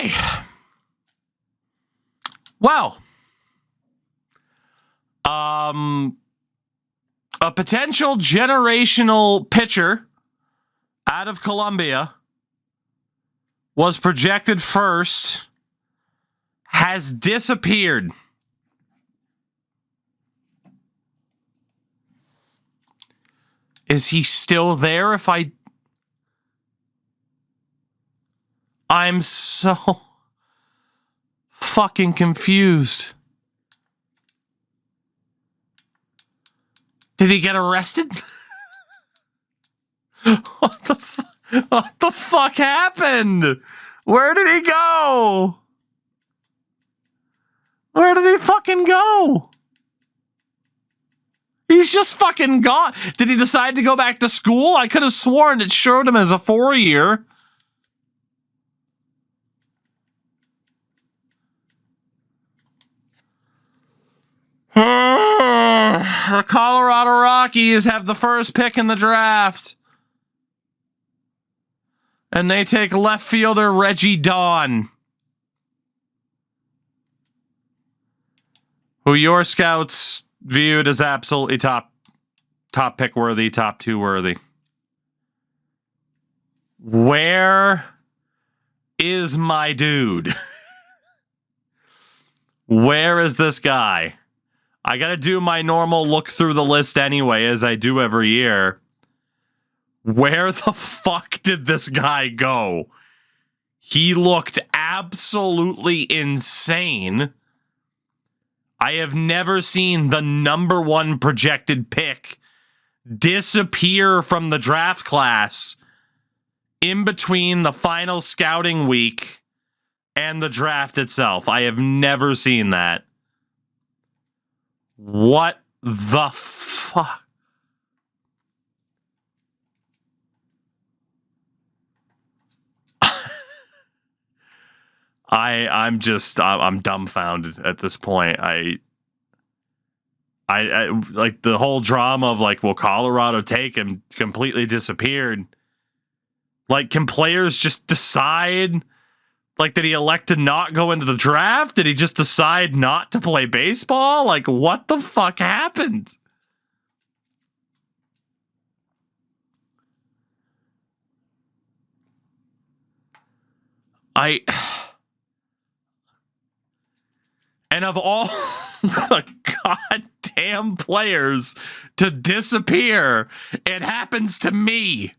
Okay. Well, a potential generational pitcher out of Colombia was projected first, has disappeared. Is he still there? I'm so fucking confused. Did he get arrested? What the fuck happened? Where did he go? Where did he fucking go? He's just fucking gone. Did he decide to go back to school? I could have sworn it showed him as a 4-year. The Colorado Rockies have the first pick in the draft. And they take left fielder Reggie Dawn, who your scouts viewed as absolutely top pick worthy, top 2 worthy. Where is my dude? Where is this guy? I gotta do my normal look through the list anyway, as I do every year. Where the fuck did this guy go? He looked absolutely insane. I have never seen the number 1 projected pick disappear from the draft class in between the final scouting week and the draft itself. I have never seen that. What the fuck? I'm dumbfounded at this point. I like the whole drama of like, will Colorado take him, completely disappeared. Like, can players just decide? Like, did he elect to not go into the draft? Did he just decide not to play baseball? Like, what the fuck happened? And of all the goddamn players to disappear, it happens to me.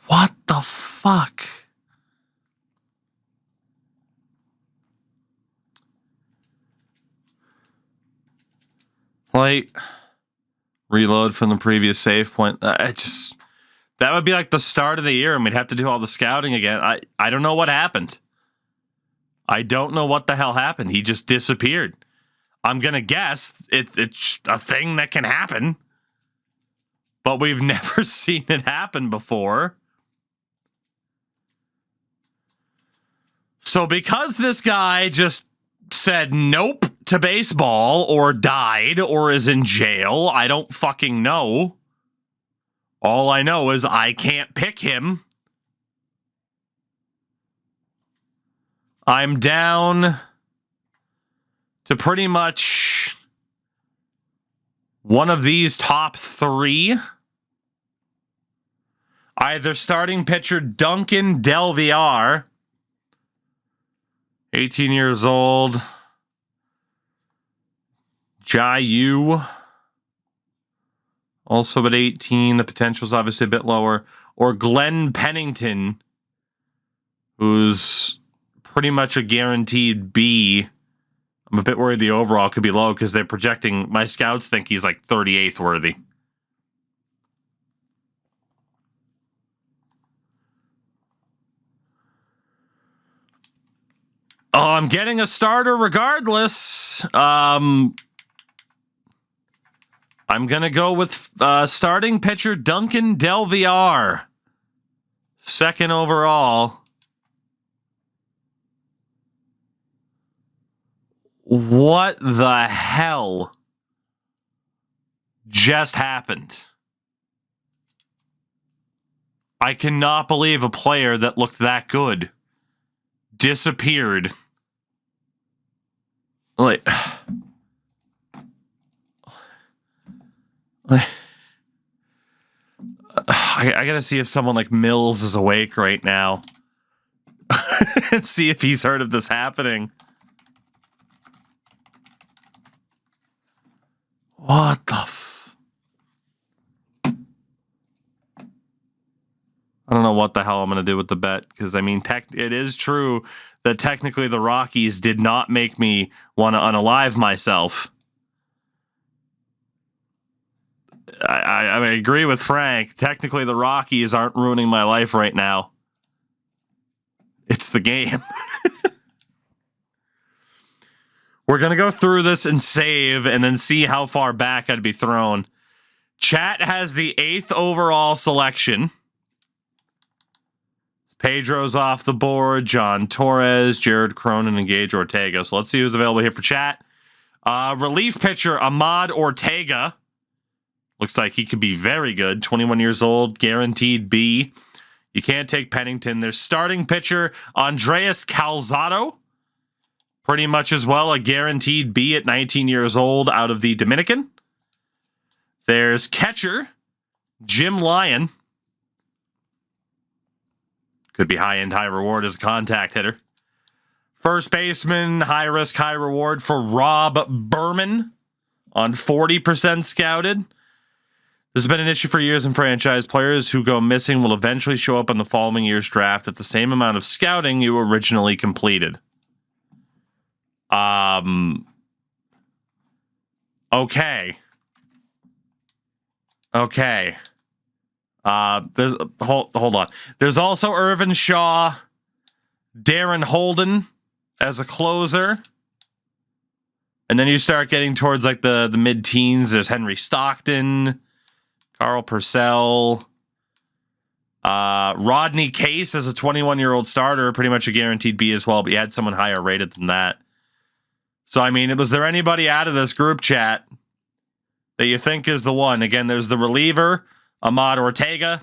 What the fuck? Like, reload from the previous save point. That would be like the start of the year and we'd have to do all the scouting again. I don't know what happened. I don't know what the hell happened. He just disappeared. I'm going to guess it's a thing that can happen. But we've never seen it happen before. So because this guy just said nope to baseball or died or is in jail, I don't fucking know. All I know is I can't pick him. I'm down to pretty much one of these top 3. Either starting pitcher Duncan Del Villar, 18 years old. Jai Yu, also at 18. The potential's obviously a bit lower. Or Glenn Pennington, who's pretty much a guaranteed B. I'm a bit worried the overall could be low because they're projecting, my scouts think he's like 38th worthy. Oh, I'm getting a starter regardless. I'm going to go with starting pitcher Duncan Del Villar. 2nd overall. What the hell just happened? I cannot believe a player that looked that good disappeared. Like, I gotta see if someone like Mills is awake right now and see if he's heard of this happening. What the I don't know what the hell I'm going to do with the bet, because, I mean, it is true that technically the Rockies did not make me want to unalive myself. I mean, I agree with Frank. Technically, the Rockies aren't ruining my life right now. It's the game. We're going to go through this and save and then see how far back I'd be thrown. Chat has the 8th overall selection. Pedro's off the board. John Torres, Jared Cronin, and Gage Ortega. So let's see who's available here for chat. Relief pitcher Ahmad Ortega. Looks like he could be very good. 21 years old, guaranteed B. You can't take Pennington. There's starting pitcher Andres Calzado. Pretty much as well a guaranteed B at 19 years old out of the Dominican. There's catcher Jim Lyon. Could be high-end, high-reward as a contact hitter. First baseman, high-risk, high-reward for Rob Berman on 40% scouted. This has been an issue for years in franchise. Players who go missing will eventually show up on the following year's draft at the same amount of scouting you originally completed. Okay. There's hold on. There's also Irvin Shaw, Darren Holden as a closer. And then you start getting towards like the mid-teens. There's Henry Stockton, Carl Purcell, Rodney Case as a 21-year-old starter, pretty much a guaranteed B as well, but you had someone higher rated than that. So, I mean, was there anybody out of this group chat that you think is the one? Again, there's the reliever, Ahmad Ortega.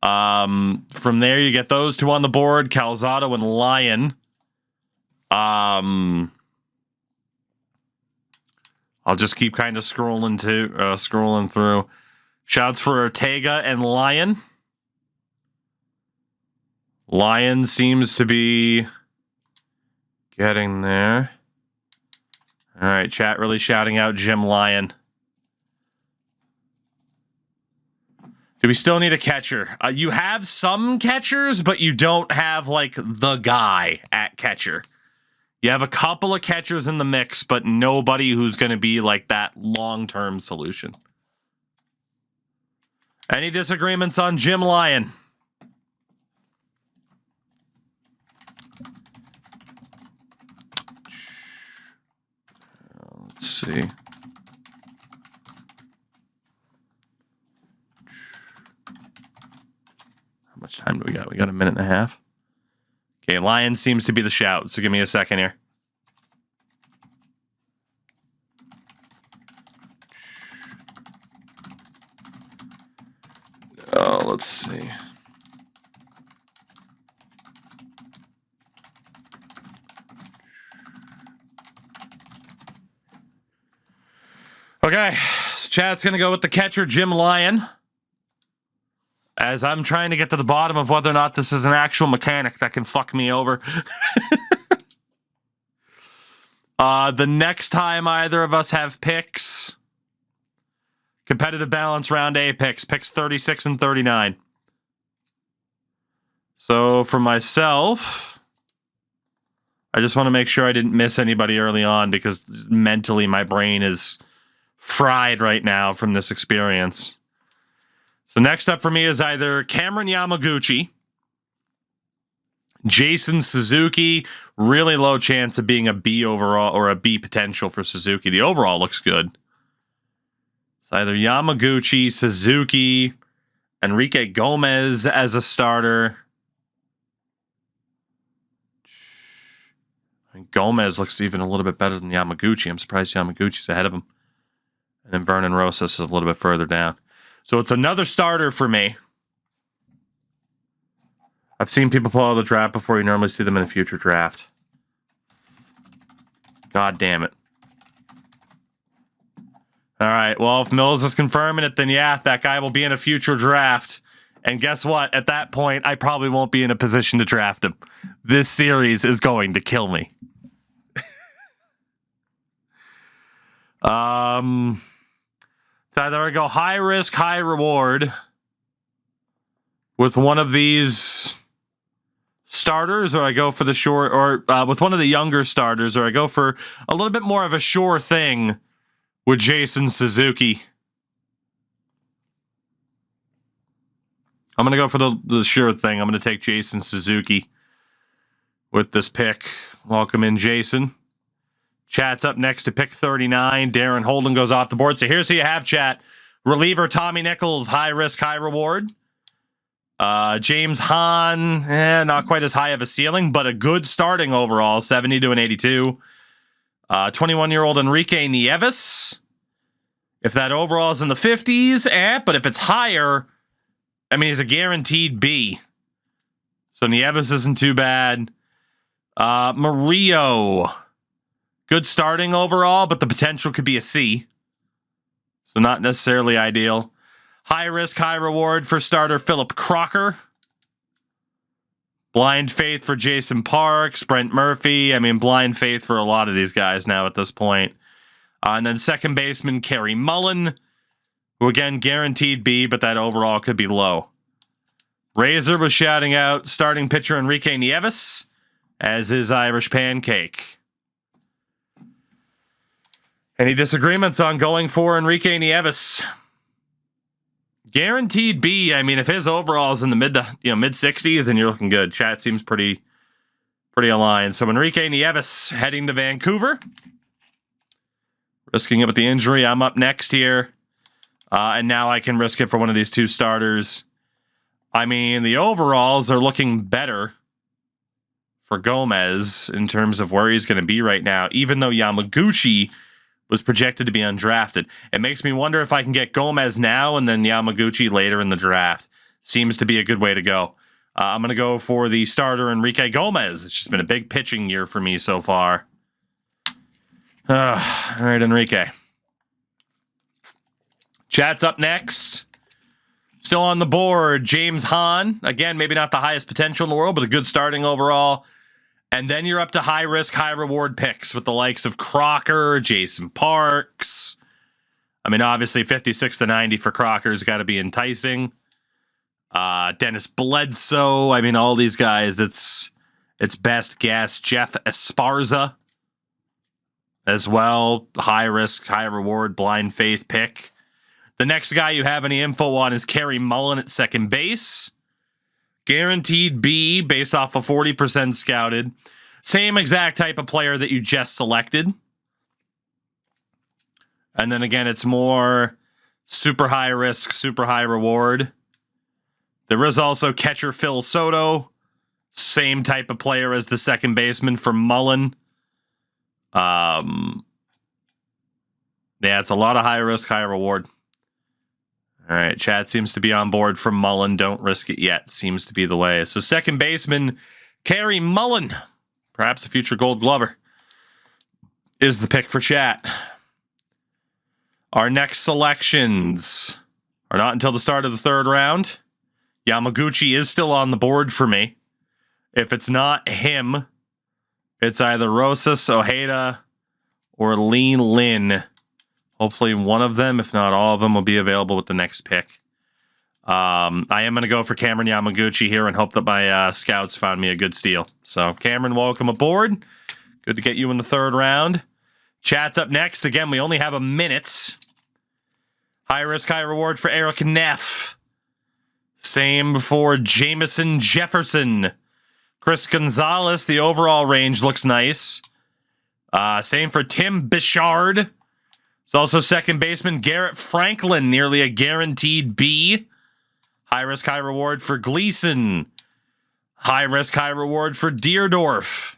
From there, you get those two on the board, Calzado and Lyon. I'll just keep kind of scrolling through. Shouts for Ortega and Lyon. Lyon seems to be getting there. All right, chat really shouting out Jim Lyon. Do we still need a catcher? You have some catchers, but you don't have, like, the guy at catcher. You have a couple of catchers in the mix, but nobody who's going to be, like, that long-term solution. Any disagreements on Jim Lyon? Let's see. How much time do we got? We got a minute and a half. Okay, Lyon seems to be the shout, so give me a second here. Oh, let's see. Okay, so chat's going to go with the catcher, Jim Lyon. As I'm trying to get to the bottom of whether or not this is an actual mechanic that can fuck me over. The next time either of us have picks, competitive balance round A picks 36 and 39. So for myself, I just want to make sure I didn't miss anybody early on because mentally my brain is fried right now from this experience. So next up for me is either Cameron Yamaguchi, Jason Suzuki. Really low chance of being a B overall or a B potential for Suzuki. The overall looks good. It's either Yamaguchi, Suzuki, Enrique Gomez as a starter. I think Gomez looks even a little bit better than Yamaguchi. I'm surprised Yamaguchi's ahead of him. And then Vernon Rosas is a little bit further down. So it's another starter for me. I've seen people pull out of the draft before. You normally see them in a future draft. God damn it. All right, well, if Mills is confirming it, then yeah, that guy will be in a future draft. And guess what? At that point, I probably won't be in a position to draft him. This series is going to kill me. So either I go high risk, high reward with one of these starters, or I go for the short, or with one of the younger starters, or I go for a little bit more of a sure thing with Jason Suzuki. I'm going to go for the sure thing. I'm going to take Jason Suzuki with this pick. Welcome in, Jason. Chat's up next to pick 39. Darren Holden goes off the board. So here's who you have, chat. Reliever Tommy Nichols, high risk, high reward. James Hahn, not quite as high of a ceiling, but a good starting overall, 70 to an 82. 21-year-old Enrique Nieves. If that overall is in the 50s, but if it's higher, I mean, he's a guaranteed B. So Nieves isn't too bad. Murillo. Good starting overall, but the potential could be a C. So not necessarily ideal. High risk, high reward for starter Philip Crocker. Blind faith for Jason Parks, Brent Murphy. I mean, blind faith for a lot of these guys now at this point. And then second baseman Kerry Mullen, who again guaranteed B, but that overall could be low. Razor was shouting out starting pitcher Enrique Nieves as his Irish pancake. Any disagreements on going for Enrique Nieves? Guaranteed B. I mean, if his overall is in the mid 60s, then you're looking good. Chat seems pretty aligned. So Enrique Nieves heading to Vancouver, risking it with the injury. I'm up next here, and now I can risk it for one of these two starters. I mean, the overalls are looking better for Gomez in terms of where he's going to be right now, even though Yamaguchi was projected to be undrafted. It makes me wonder if I can get Gomez now and then Yamaguchi later in the draft. Seems to be a good way to go. I'm going to go for the starter, Enrique Gomez. It's just been a big pitching year for me so far. All right, Enrique. Chat's up next. Still on the board, James Hahn. Again, maybe not the highest potential in the world, but a good starting overall. And then you're up to high risk, high reward picks with the likes of Crocker, Jason Parks. I mean, obviously 56 to 90 for Crocker's got to be enticing. Dennis Bledsoe. I mean, all these guys, it's best guess. Jeff Esparza as well. High risk, high reward, blind faith pick. The next guy you have any info on is Kerry Mullen at second base. Guaranteed B based off of 40% scouted. Same exact type of player that you just selected. And then again, it's more super high risk, super high reward. There is also catcher Phil Soto. Same type of player as the second baseman for Mullen. Yeah, it's a lot of high risk, high reward. All right, Chad seems to be on board for Mullen. Don't risk it yet. Seems to be the way. So second baseman, Kerry Mullen, perhaps a future Gold Glover, is the pick for chat. Our next selections are not until the start of the third round. Yamaguchi is still on the board for me. If it's not him, it's either Rosas, Ojeda, or Lean Lin. Hopefully one of them, if not all of them, will be available with the next pick. I am going to go for Cameron Yamaguchi here and hope that my scouts found me a good steal. So, Cameron, welcome aboard. Good to get you in the third round. Chat's up next. Again, we only have a minute. High risk, high reward for Eric Neff. Same for Jameson Jefferson. Chris Gonzalez, the overall range looks nice. Same for Tim Bichard. It's also second baseman Garrett Franklin, nearly a guaranteed B. High risk, high reward for Gleason. High risk, high reward for Deerdorf.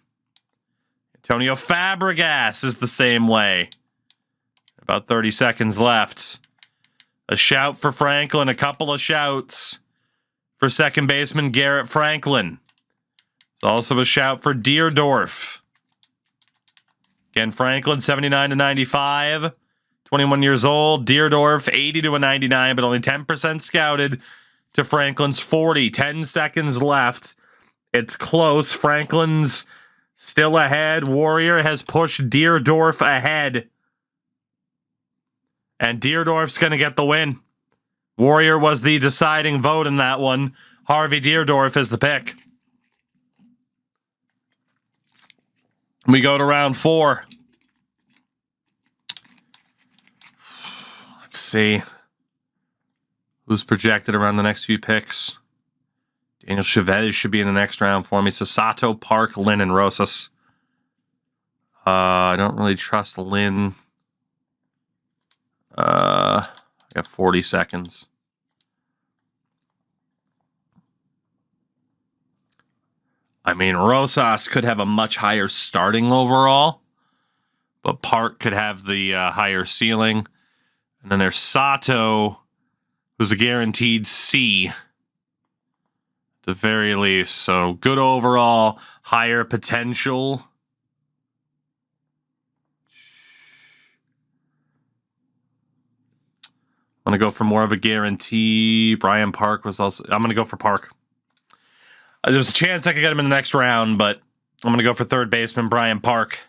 Antonio Fabregas is the same way. About 30 seconds left. A shout for Franklin. A couple of shouts for second baseman Garrett Franklin. There's also a shout for Deerdorf. Again, Franklin, 79 to 95. 21 years old. Deerdorf, 80 to a 99, but only 10% scouted to Franklin's 40. 10 seconds left. It's close. Franklin's still ahead. Warrior has pushed Deerdorf ahead. And Deerdorf's going to get the win. Warrior was the deciding vote in that one. Harvey Deerdorf is the pick. We go to round 4. Let's see who's projected around the next few picks. Daniel Chavez should be in the next round for me. Sasato, Park, Lynn, and Rosas. I don't really trust Lynn. I got 40 seconds. I mean, Rosas could have a much higher starting overall, but Park could have the higher ceiling. And then there's Sato, who's a guaranteed C, at the very least. So good overall, higher potential. I'm going to go for more of a guarantee. Brian Park was also... I'm going to go for Park. There's a chance I could get him in the next round, but I'm going to go for third baseman Brian Park.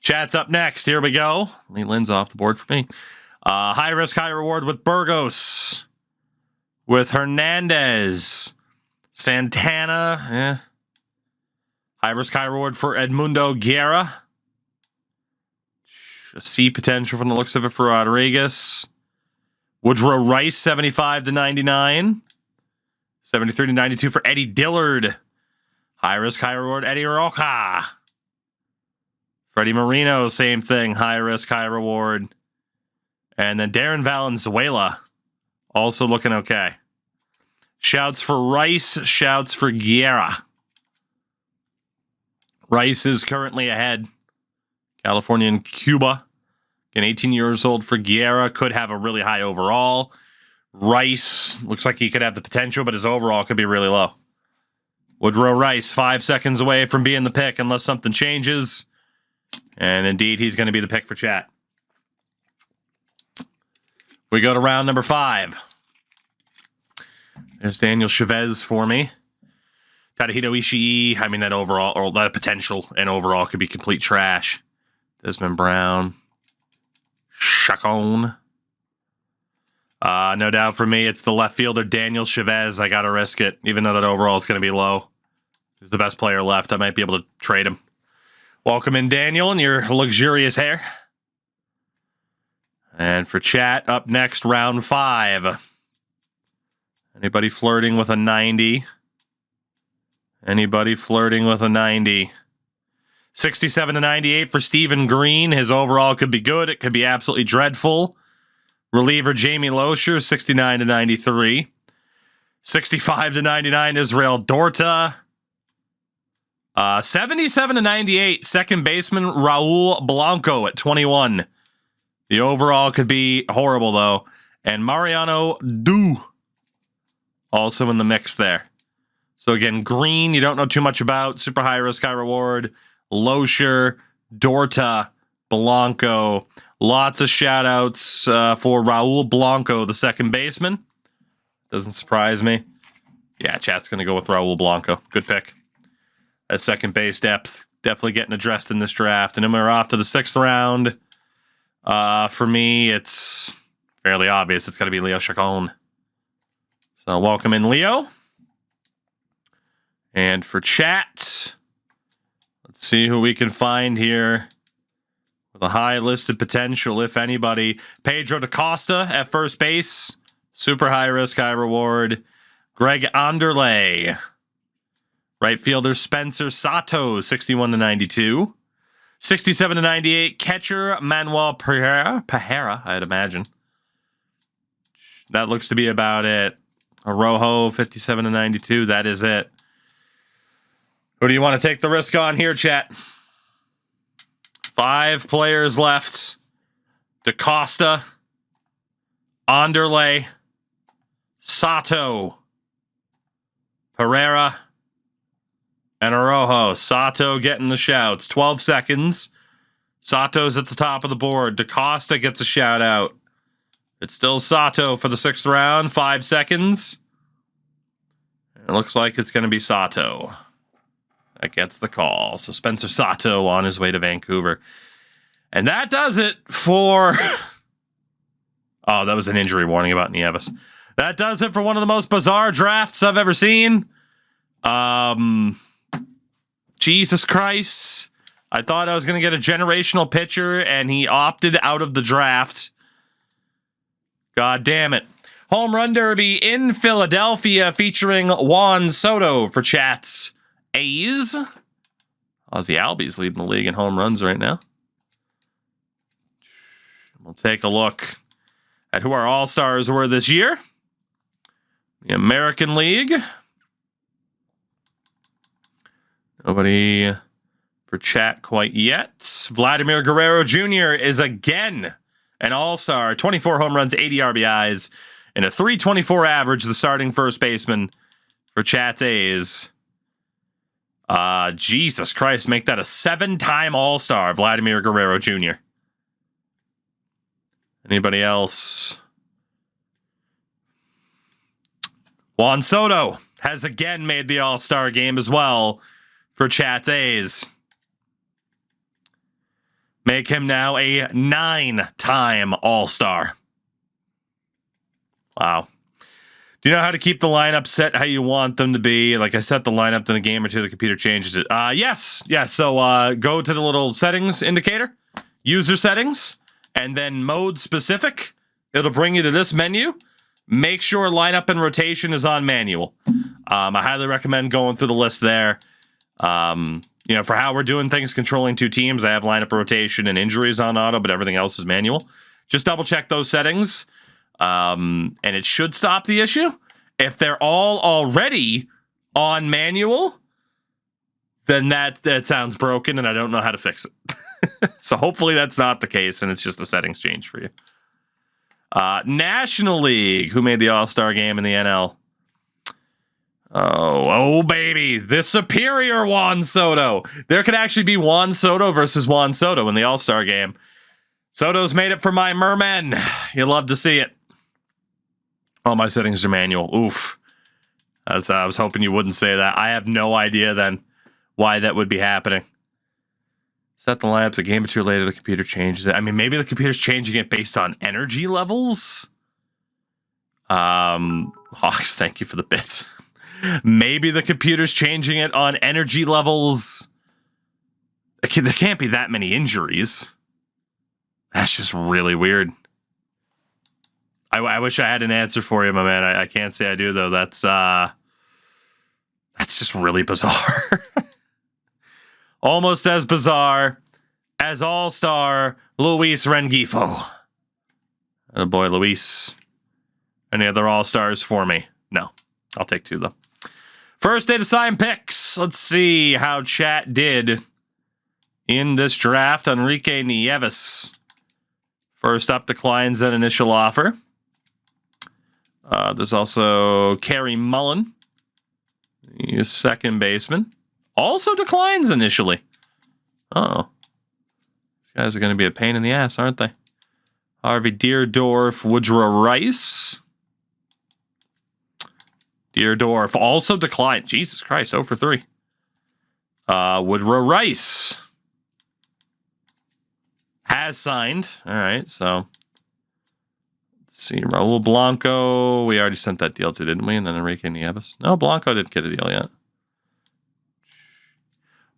Chat's up next. Here we go. Lee Lynn's off the board for me. High risk, high reward with Burgos. With Hernandez. Santana. High risk, high reward for Edmundo Guerra. A C potential from the looks of it for Rodriguez. Woodrow Rice, 75 to 99. 73 to 92 for Eddie Dillard. High risk, high reward, Eddie Roca. Freddie Marino, same thing. High risk, high reward. And then Darren Valenzuela, also looking okay. Shouts for Rice, shouts for Guerra. Rice is currently ahead. California and Cuba. And 18 years old for Guerra, could have a really high overall. Rice, looks like he could have the potential, but his overall could be really low. Woodrow Rice, 5 seconds away from being the pick unless something changes. And indeed, he's going to be the pick for chat. We go to round number 5. There's Daniel Chavez for me. Tadahito Ishii, I mean, that overall, or that potential and overall could be complete trash. Desmond Brown. Chacon. No doubt for me, it's the left fielder, Daniel Chavez. I got to risk it, even though that overall is going to be low. He's the best player left. I might be able to trade him. Welcome in, Daniel, and your luxurious hair. And for chat, up next, round 5. Anybody flirting with a 90? Anybody flirting with a 90? 67 to 98 for Stephen Green. His overall could be good. It could be absolutely dreadful. Reliever Jamie Loescher, 69 to 93. 65 to 99, Israel Dorta. 77 to 98, second baseman Raul Blanco at 21. The overall could be horrible, though. And Mariano Du also in the mix there. So again, Green, you don't know too much about. Super high risk, high reward. Loescher, Dorta, Blanco. Lots of shout-outs for Raul Blanco, the second baseman. Doesn't surprise me. Yeah, chat's going to go with Raul Blanco. Good pick. That second base depth definitely getting addressed in this draft. And then we're off to the 6th round. For me, it's fairly obvious. It's got to be Leo Chacon. So welcome in, Leo. And for chat, let's see who we can find here with a high listed potential, if anybody. Pedro DaCosta at first base. Super high risk, high reward. Greg Anderle. Right fielder Spencer Sato, 61 to 92. 67 to 98, catcher Manuel Pajera, I'd imagine. That looks to be about it. Arrojo, 57 to 92, that is it. Who do you want to take the risk on here, chat? 5 players left. DaCosta, Anderle, Sato, Pereira, and Araujo. Sato getting the shouts. 12 seconds. Sato's at the top of the board. DaCosta gets a shout out. It's still Sato for the 6th round. 5 seconds. It looks like it's going to be Sato that gets the call. So Spencer Sato on his way to Vancouver. And that does it for... Oh, that was an injury warning about Nieves. That does it for one of the most bizarre drafts I've ever seen. Jesus Christ. I thought I was going to get a generational pitcher, and he opted out of the draft. God damn it. Home Run Derby in Philadelphia featuring Juan Soto for Chat's A's. Ozzy Albies leading the league in home runs right now. We'll take a look at who our All-Stars were this year. The American League. Nobody for Chat quite yet. Vladimir Guerrero Jr. is again an All-Star. 24 home runs, 80 RBIs, and a .324 average, the starting first baseman for Chat's A's. Jesus Christ, make that a 7-time All-Star, Vladimir Guerrero Jr. Anybody else? Juan Soto has again made the All-Star game as well for Chat's A's. Make him now a 9-time All-Star. Wow. Do you know how to keep the lineup set how you want them to be? Like I set the lineup, then a game or two, the computer changes it. Yes. So go to the little settings indicator, user settings, and then mode specific. It'll bring you to this menu. Make sure lineup and rotation is on manual. I highly recommend going through the list there. For how we're doing things, controlling 2 teams, I have lineup, rotation, and injuries on auto, but everything else is manual. Just double check those settings, and it should stop the issue. If they're all already on manual, then that sounds broken, and I don't know how to fix it. So hopefully that's not the case, and it's just a settings change for you. National League, who made the All-Star game in the NL? Oh, baby. The superior Juan Soto. There could actually be Juan Soto versus Juan Soto in the All-Star game. Soto's made it for my mermen. You'll love to see it. All my settings are manual. Oof. I was hoping you wouldn't say that. I have no idea then why that would be happening. Set the lineups a game or two later, the computer changes it. I mean, maybe the computer's changing it based on energy levels. Hawks, thank you for the bits. Maybe the computer's changing it on energy levels. There can't be that many injuries. That's just really weird. I wish I had an answer for you, my man. I can't say I do, though. That's just really bizarre. Almost as bizarre as All-Star Luis Rengifo. Oh boy, Luis. Any other All-Stars for me? No. I'll take 2, though. First day to sign picks. Let's see how Chat did in this draft. Enrique Nieves. First up, declines that initial offer. There's also Kerry Mullen, the second baseman. Also declines initially. Uh-oh. These guys are going to be a pain in the ass, aren't they? Harvey Deerdorf, Woodrow Rice. Deerdorf also declined. Jesus Christ, 0 for 3. Woodrow Rice has signed. All right, so let's see. Raul Blanco. We already sent that deal to, didn't we? And then Enrique Nieves. No, Blanco didn't get a deal yet.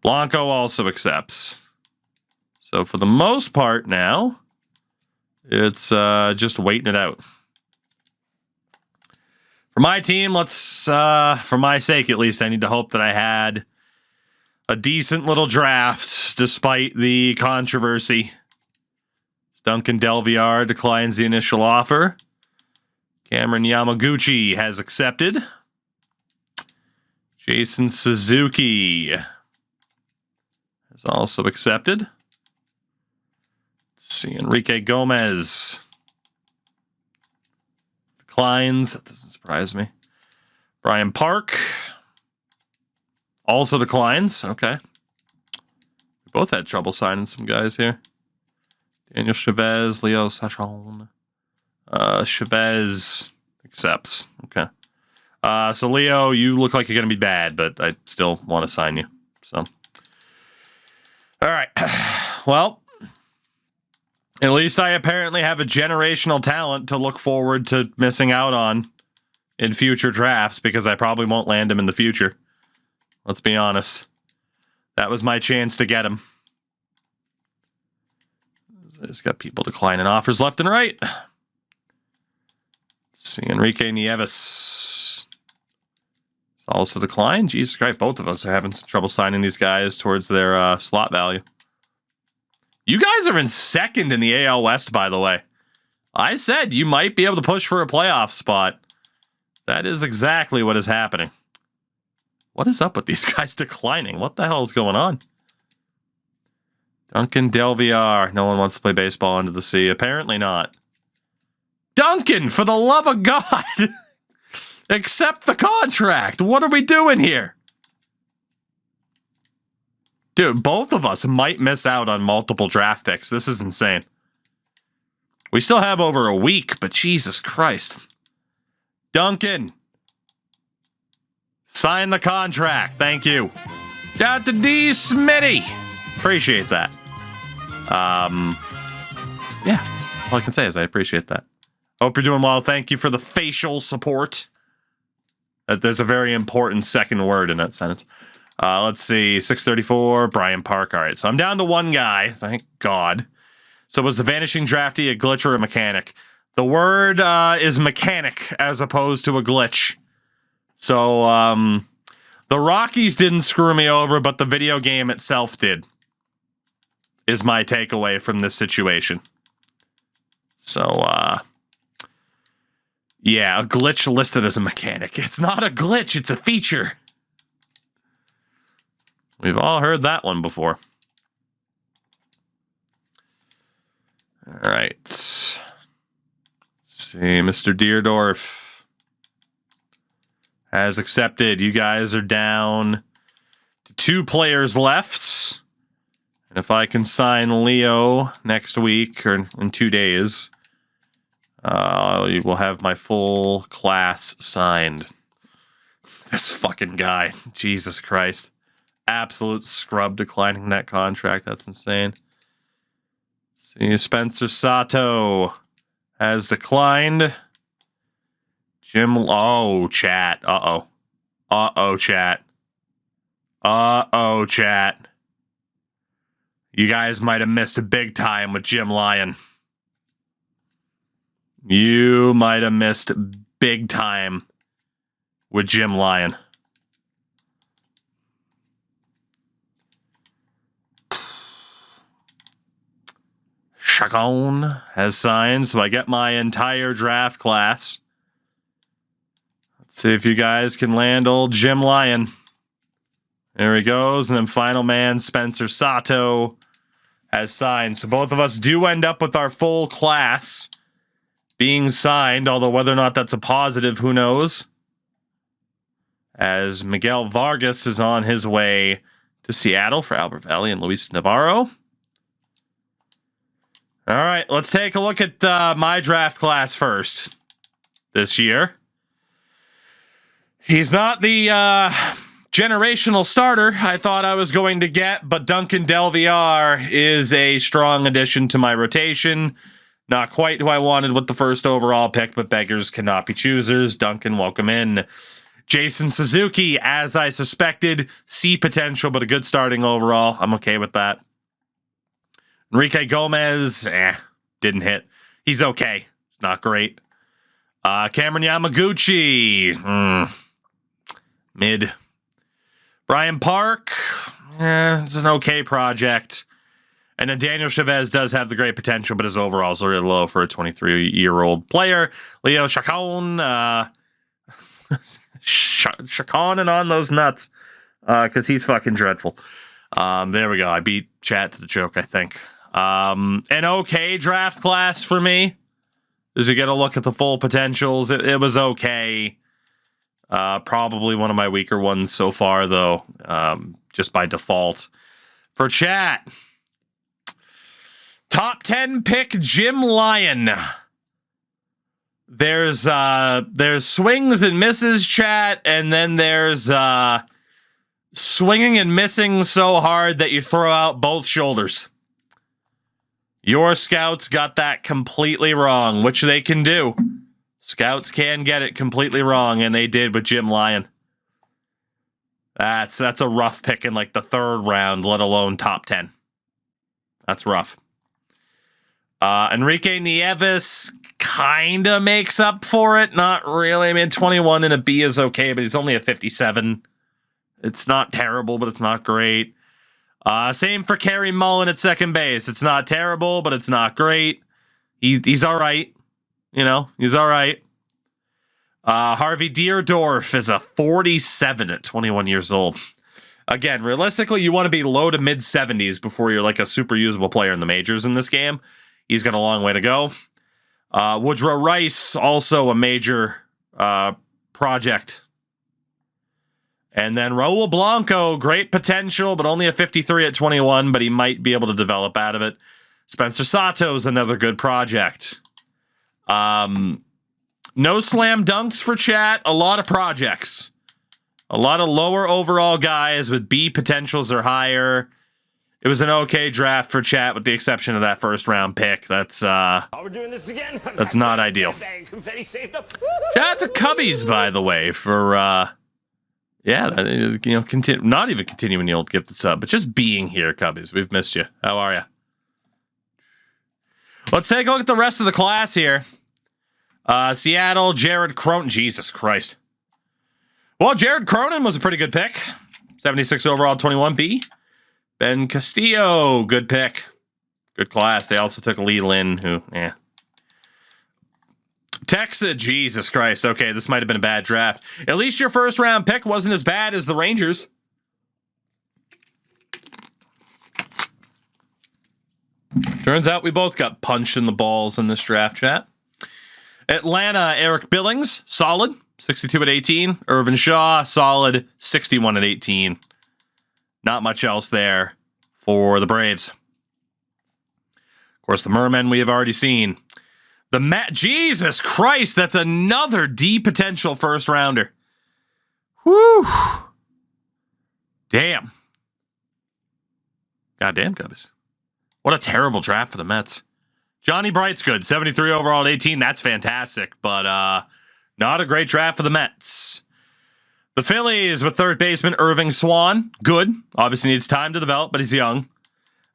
Blanco also accepts. So for the most part now, it's just waiting it out. For my team, for my sake at least, I need to hope that I had a decent little draft despite the controversy. Duncan Delviar declines the initial offer. Cameron Yamaguchi has accepted. Jason Suzuki has also accepted. Let's Let's see, Enrique Gomez declines. That doesn't surprise me. Brian Park also declines. Okay. We both had trouble signing some guys here. Daniel Chavez, Leo Sachon. Chavez accepts. Okay. So Leo, you look like you're going to be bad, but I still want to sign you. So, all right. Well, at least I apparently have a generational talent to look forward to missing out on in future drafts, because I probably won't land him in the future. Let's be honest. That was my chance to get him. I just got people declining offers left and right. Let's see, Enrique Nieves also declined. Jesus Christ, both of us are having some trouble signing these guys towards their slot value. You guys are in second in the AL West, by the way. I said you might be able to push for a playoff spot. That is exactly what is happening. What is up with these guys declining? What the hell is going on? Duncan Del Villar. No one wants to play baseball under the sea. Apparently not. Duncan, for the love of God! Accept the contract! What are we doing here? Dude, both of us might miss out on multiple draft picks. This is insane. We still have over a week, but Jesus Christ. Duncan! Sign the contract. Thank you. Shout out to D. Smitty. Appreciate that. Yeah. All I can say is I appreciate that. Hope you're doing well. Thank you for the facial support. There's a very important second word in that sentence. Let's see. 634, Brian Park. All right, so I'm down to one guy. Thank God. So was the vanishing draftee a glitch or a mechanic? The word is mechanic as opposed to a glitch. So the Rockies didn't screw me over, but the video game itself did, is my takeaway from this situation. So, yeah, a glitch listed as a mechanic. It's not a glitch, it's a feature. We've all heard that one before. All right. Let's see, Mr. Deerdorf has accepted. You guys are down to 2 players left. And if I can sign Leo next week or in 2 days, you will have my full class signed. This fucking guy. Jesus Christ. Absolute scrub declining that contract. That's insane. Let's see, Spencer Sato has declined. Jim. Oh, chat. Uh-oh. Uh-oh, chat. Uh-oh, chat. You guys might have missed a big time with Jim Lyon. You might have missed big time with Jim Lyon. Chacon has signed, so I get my entire draft class. Let's see if you guys can land old Jim Lyon. There he goes. And then final man, Spencer Sato, has signed. So both of us do end up with our full class being signed, although whether or not that's a positive, who knows? As Miguel Vargas is on his way to Seattle for Albert Valley and Luis Navarro. All right, let's take a look at my draft class first this year. He's not the generational starter I thought I was going to get, but Duncan Del Villar is a strong addition to my rotation. Not quite who I wanted with the first overall pick, but beggars cannot be choosers. Duncan, welcome in. Jason Suzuki, as I suspected, C potential, but a good starting overall. I'm okay with that. Enrique Gomez, didn't hit. He's okay. Not great. Cameron Yamaguchi, mid. Brian Park, it's an okay project. And then Daniel Chavez does have the great potential, but his overalls are really low for a 23-year-old player. Leo Chacon, Chacon and on those nuts, because he's fucking dreadful. There we go. I beat chat to the joke, I think. An okay draft class for me. As you get a look at the full potentials, it was okay. Probably one of my weaker ones so far, though, just by default. For chat, top 10 pick Jim Lyon. There's swings and misses, chat, and then there's swinging and missing so hard that you throw out both shoulders. Your scouts got that completely wrong, which they can do. Scouts can get it completely wrong, and they did with Jim Lyon. That's a rough pick in like the 3rd round, let alone top 10. That's rough. Enrique Nieves kind of makes up for it. Not really. I mean, 21 and a B is okay, but he's only a 57. It's not terrible, but it's not great. Same for Kerry Mullen at second base. It's not terrible, but it's not great. He's all right. You know, he's all right. Harvey Deerdorf is a 47 at 21 years old. Again, realistically, you want to be low to mid 70s before you're like a super usable player in the majors in this game. He's got a long way to go. Woodrow Rice, also a major project. And then Raul Blanco, great potential, but only a 53 at 21, but he might be able to develop out of it. Spencer Sato's another good project. No slam dunks for chat. A lot of projects. A lot of lower overall guys with B potentials or higher. It was an okay draft for chat with the exception of that 1st round pick. That's we're doing this again. That's not ideal. Shout out to Cubbies, by the way, for not even continuing the old gifted sub, but just being here, Cubbies. We've missed you. How are you? Let's take a look at the rest of the class here. Seattle, Jared Cronin. Jesus Christ. Well, Jared Cronin was a pretty good pick. 76 overall, 21B. Ben Castillo, good pick. Good class. They also took Lee Lin, who, Texas, Jesus Christ. Okay, this might have been a bad draft. At least your 1st round pick wasn't as bad as the Rangers. Turns out we both got punched in the balls in this draft, chat. Atlanta, Eric Billings, solid, 62 at 18. Irvin Shaw, solid, 61 at 18. Not much else there for the Braves. Of course, the Mermen we have already seen. The Met, Jesus Christ, that's another D potential 1st rounder. Whew. Damn. Goddamn, Cubbies. What a terrible draft for the Mets. Johnny Bright's good. 73 overall at 18. That's fantastic, but not a great draft for the Mets. The Phillies with 3rd baseman Irving Swan. Good. Obviously needs time to develop, but he's young.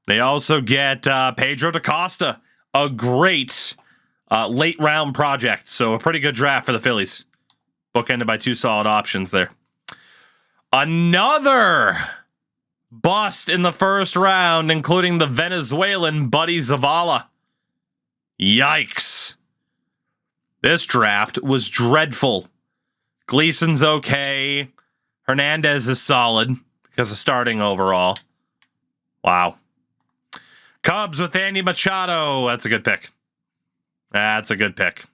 They also get Pedro DaCosta. A great late round project. So a pretty good draft for the Phillies. Bookended by 2 solid options there. Another bust in the 1st round, including the Venezuelan Buddy Zavala. Yikes. This draft was dreadful. Gleason's okay. Hernandez is solid because of starting overall. Wow. Cubs with Andy Machado. That's a good pick. That's a good pick.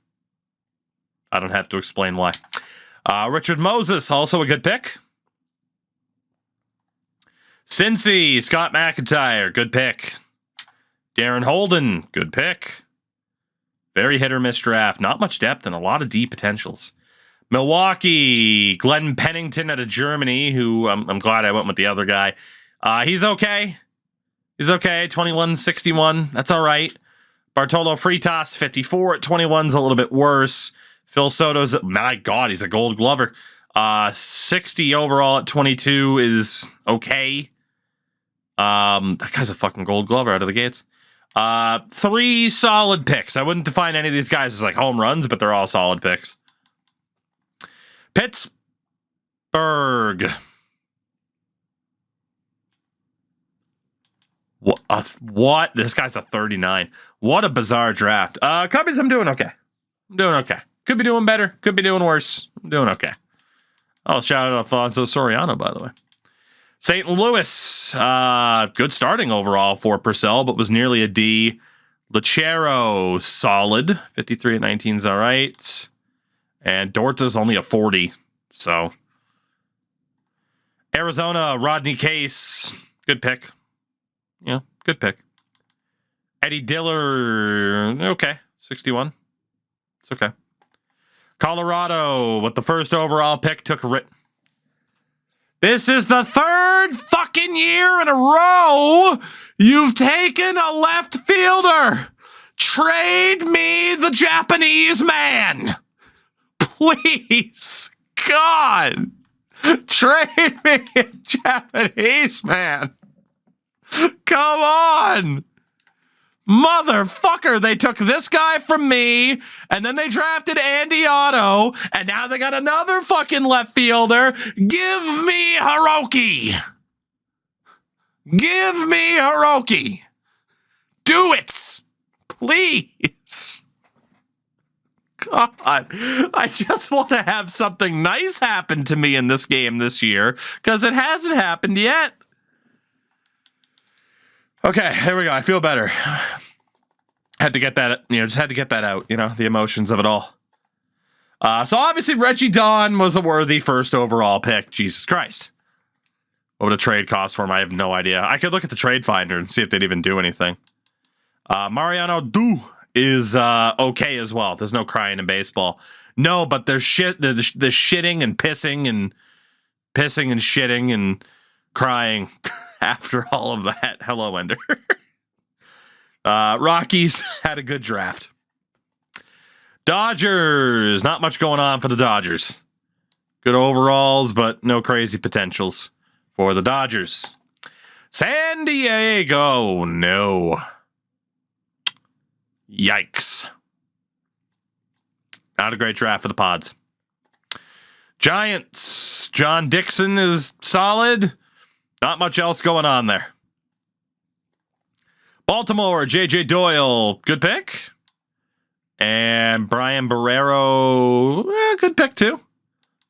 I don't have to explain why. Richard Moses, also a good pick. Cincy, Scott McIntyre, good pick. Darren Holden, good pick. Very hit or miss draft. Not much depth and a lot of D potentials. Milwaukee, Glenn Pennington out of Germany, who I'm glad I went with the other guy. He's okay. He's okay. 21-61. That's all right. Bartolo Fritas, 54 at 21's a little bit worse. Phil Soto's, my God, he's a gold glover. 60 overall at 22 is okay. That guy's a fucking gold glover out of the gates. 3 solid picks. I wouldn't define any of these guys as like home runs, but they're all solid picks. Pittsburgh. What? This guy's a 39. What a bizarre draft. Cubbies, I'm doing okay. Could be doing better. Could be doing worse. I'm doing okay. Oh, shout out Alfonso Soriano, by the way. St. Louis, good starting overall for Purcell, but was nearly a D. Lachero, solid. 53 at 19 is all right. And Dorta's only a 40. So, Arizona, Rodney Case, good pick. Yeah, good pick. Eddie Diller, okay, 61. It's okay. Colorado, with the first overall pick, took This is the third fucking year in a row you've taken a left fielder. Trade me the Japanese man. Please, God. Trade me a Japanese man. Come on. Motherfucker, they took this guy from me, and then they drafted Andy Otto, and now they got another fucking left fielder. Give me Hiroki. Give me Hiroki. Do it. Please. God, I just want to have something nice happen to me in this game this year, because it hasn't happened yet. Okay, here we go. I feel better. Had to get that, just had to get that out, the emotions of it all. So obviously Reggie Don was a worthy first overall pick. Jesus Christ. What would a trade cost for him? I have no idea. I could look at the trade finder and see if they'd even do anything. Mariano Du is okay as well. There's no crying in baseball. No, but there's the shitting and pissing and shitting and crying after all of that. Hello, Ender. Rockies had a good draft. Dodgers, not much going on for the Dodgers. Good overalls, but no crazy potentials for the Dodgers. San Diego, no. Yikes. Not a great draft for the Pods. Giants, John Dixon is solid. Not much else going on there. Baltimore, J.J. Doyle, good pick. And Brian Barrero, good pick too.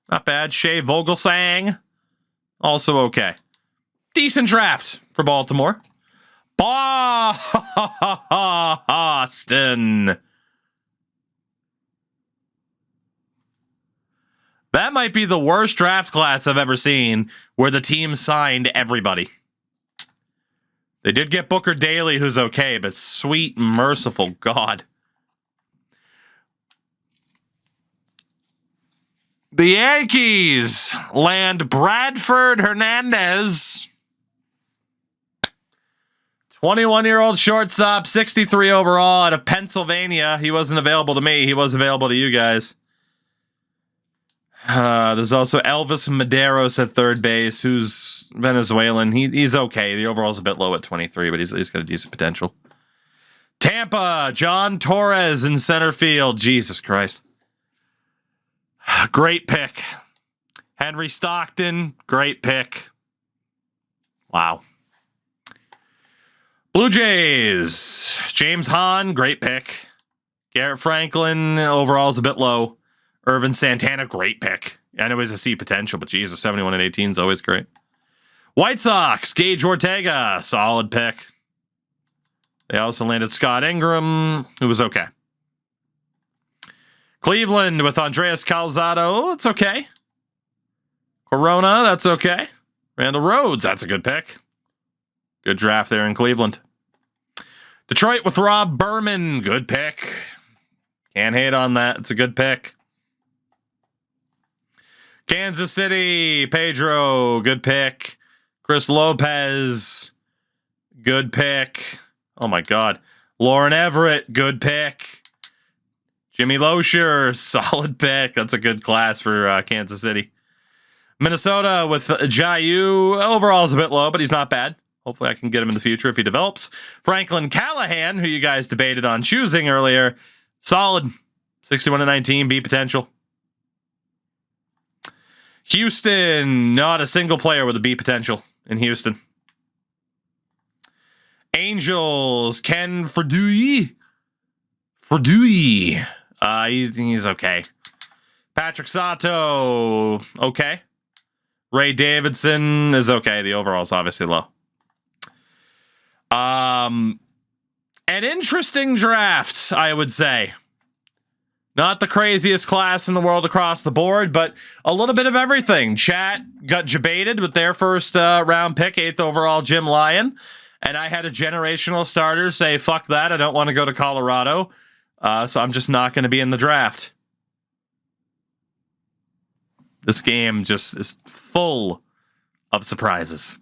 Not bad. Shea Vogelsang, also okay. Decent draft for Baltimore. Boston. That might be the worst draft class I've ever seen, where the team signed everybody. They did get Booker Daly, who's okay, but sweet, merciful God. The Yankees land Bradford Hernandez. 21-year-old shortstop, 63 overall out of Pennsylvania. He wasn't available to me. He was available to you guys. There's also Elvis Medeiros at third base, who's Venezuelan. He's okay. The overall's a bit low at 23, but he's got a decent potential. Tampa, John Torres in center field. Jesus Christ. Great pick. Henry Stockton, great pick. Wow. Blue Jays, James Hahn, great pick. Garrett Franklin, overall's a bit low. Irvin Santana, great pick. I know he's a C potential, but Jesus, 71 and 18 is always great. White Sox, Gage Ortega, solid pick. They also landed Scott Ingram, who was okay. Cleveland with Andreas Calzado, it's okay. Corona, that's okay. Randall Rhodes, that's a good pick. Good draft there in Cleveland. Detroit with Rob Berman, good pick. Can't hate on that, it's a good pick. Kansas City, Pedro, good pick. Chris Lopez, good pick. Oh my God. Lauren Everett, good pick. Jimmy Loescher, solid pick. That's a good class for Kansas City. Minnesota with Jayu, overall is a bit low, but he's not bad. Hopefully I can get him in the future if he develops. Franklin Callahan, who you guys debated on choosing earlier, solid. 61 to 19, B potential. Houston, not a single player with a B potential in Houston. Angels, Ken Ferdui. He's okay. Patrick Sato, okay. Ray Davidson is okay. The overall is obviously low. An interesting draft, I would say. Not the craziest class in the world across the board, but a little bit of everything. Chat got jebaited with their first round pick, 8th overall, Jim Lyon. And I had a generational starter say, fuck that, I don't want to go to Colorado. So I'm just not going to be in the draft. This game just is full of surprises.